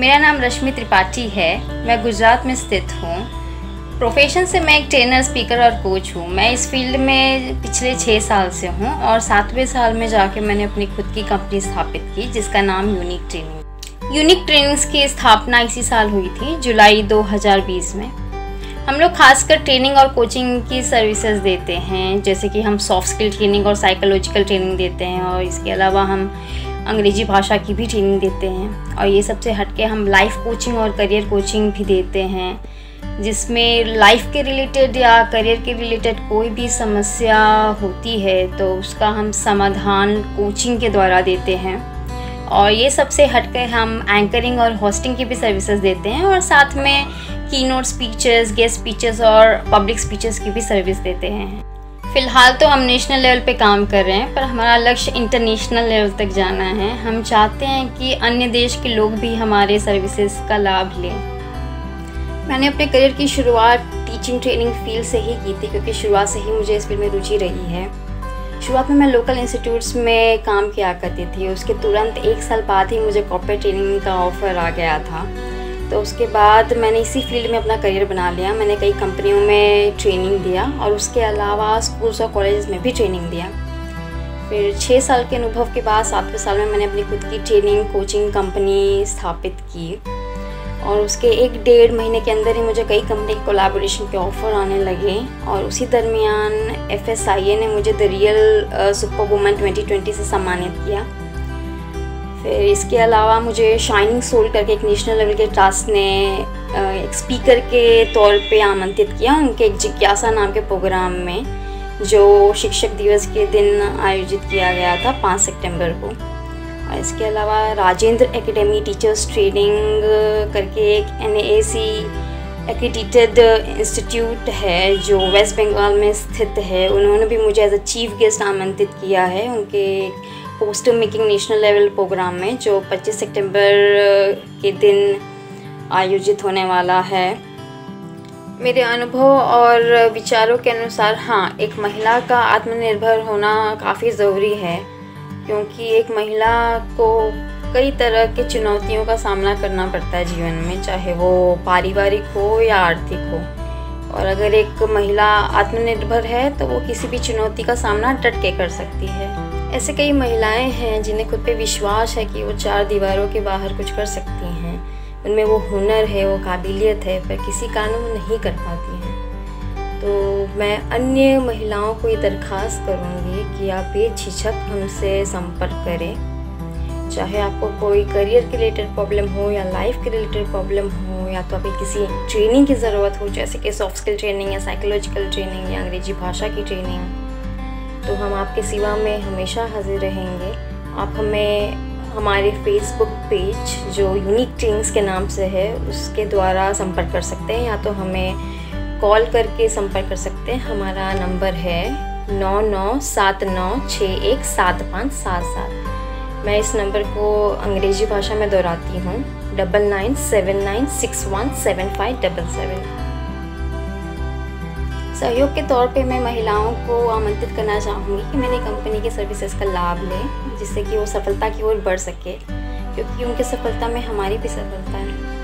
मेरा नाम रश्मि त्रिपाठी है। मैं गुजरात में स्थित हूँ। प्रोफेशन से मैं एक ट्रेनर, स्पीकर और कोच हूँ। मैं इस फील्ड में पिछले 6 साल से हूँ और 7वें साल में जाके मैंने अपनी खुद की कंपनी स्थापित की जिसका नाम यूनिक ट्रेनिंग। यूनिक ट्रेनिंग्स की स्थापना इसी साल हुई थी, जुलाई 2020 में। हम लोग खासकर ट्रेनिंग और कोचिंग की सर्विसेज देते हैं, जैसे कि हम सॉफ्ट स्किल ट्रेनिंग और साइकोलॉजिकल ट्रेनिंग देते हैं और इसके अलावा हम अंग्रेजी भाषा की भी ट्रेनिंग देते हैं। और ये सबसे हटके हम लाइफ कोचिंग और करियर कोचिंग भी देते हैं, जिसमें लाइफ के रिलेटेड या करियर के रिलेटेड कोई भी समस्या होती है तो उसका हम समाधान कोचिंग के द्वारा देते हैं। और ये सबसे हटकर हम एंकरिंग और होस्टिंग की भी सर्विसेज देते हैं और साथ में कीनोट स्पीचर्स, गेस्ट स्पीचर्स और पब्लिक स्पीचर्स की भी सर्विस देते हैं। फ़िलहाल तो हम नेशनल लेवल पे काम कर रहे हैं, पर हमारा लक्ष्य इंटरनेशनल लेवल तक जाना है। हम चाहते हैं कि अन्य देश के लोग भी हमारे सर्विसेज का लाभ लें। मैंने अपने करियर की शुरुआत टीचिंग ट्रेनिंग फील्ड से ही की थी, क्योंकि शुरुआत से ही मुझे इस फील्ड में रुचि रही है। शुरुआत में मैं लोकल इंस्टीट्यूट्स में काम किया करती थी। उसके तुरंत 1 साल बाद ही मुझे कॉर्पोरेट ट्रेनिंग का ऑफ़र आ गया था, तो उसके बाद मैंने इसी फील्ड में अपना करियर बना लिया। मैंने कई कंपनियों में ट्रेनिंग दिया और उसके अलावा स्कूल्स और कॉलेजेस में भी ट्रेनिंग दिया। फिर 6 साल के अनुभव के बाद 7वें साल में मैंने अपनी खुद की ट्रेनिंग कोचिंग कंपनी स्थापित की और उसके 1-1.5 महीने के अंदर ही मुझे कई कंपनी के कोलैबोरेशन के ऑफ़र आने लगे। और उसी दरमियान FSIA ने मुझे द रियल सुपर वुमन 2020 से सम्मानित किया। फिर इसके अलावा मुझे शाइनिंग सोल करके एक नेशनल लेवल के ट्रस्ट ने एक स्पीकर के तौर पे आमंत्रित किया उनके एक जिज्ञासा नाम के प्रोग्राम में, जो शिक्षक दिवस के दिन आयोजित किया गया था 5 सितंबर को। और इसके अलावा राजेंद्र एकेडमी टीचर्स ट्रेनिंग करके एक NAAC एक्रेडिटेड इंस्टीट्यूट है जो वेस्ट बंगाल में स्थित है। उन्होंने भी मुझे एज अ चीफ गेस्ट आमंत्रित किया है उनके poster making national level program में, जो 25 सितंबर के दिन आयोजित होने वाला है। मेरे अनुभव और विचारों के अनुसार हाँ, एक महिला का आत्मनिर्भर होना काफ़ी ज़रूरी है, क्योंकि एक महिला को कई तरह की चुनौतियों का सामना करना पड़ता है जीवन में, चाहे वो पारिवारिक हो या आर्थिक हो। और अगर एक महिला आत्मनिर्भर है तो वो किसी भी चुनौती का सामना डट के कर सकती है। ऐसे कई महिलाएं हैं जिन्हें खुद पे विश्वास है कि वो 4 दीवारों के बाहर कुछ कर सकती हैं, उनमें वो हुनर है, वो काबिलियत है, पर किसी कारण वो नहीं कर पाती हैं। तो मैं अन्य महिलाओं को ये दरख्वास्त करूँगी कि आप बेझिझक हमसे संपर्क करें, चाहे आपको कोई करियर के रिलेटेड प्रॉब्लम हो या लाइफ के रिलेटेड प्रॉब्लम हो, या तो अभी किसी ट्रेनिंग की ज़रूरत हो, जैसे कि सॉफ्ट स्किल ट्रेनिंग या साइकोलॉजिकल ट्रेनिंग या अंग्रेजी भाषा की ट्रेनिंग, तो हम आपके सेवा में हमेशा हाजिर रहेंगे। आप हमें हमारे फेसबुक पेज जो यूनिक ट्रेनिंग्स के नाम से है उसके द्वारा संपर्क कर सकते हैं, या तो हमें कॉल करके संपर्क कर सकते हैं। हमारा नंबर है 9979617577। मैं इस नंबर को अंग्रेजी भाषा में दोहराती हूँ, 9979617577। सहयोग के तौर पे मैं महिलाओं को आमंत्रित करना चाहूँगी कि मेरी कंपनी के सर्विसेज का लाभ लें, जिससे कि वो सफलता की ओर बढ़ सके, क्योंकि उनकी सफलता में हमारी भी सफलता है।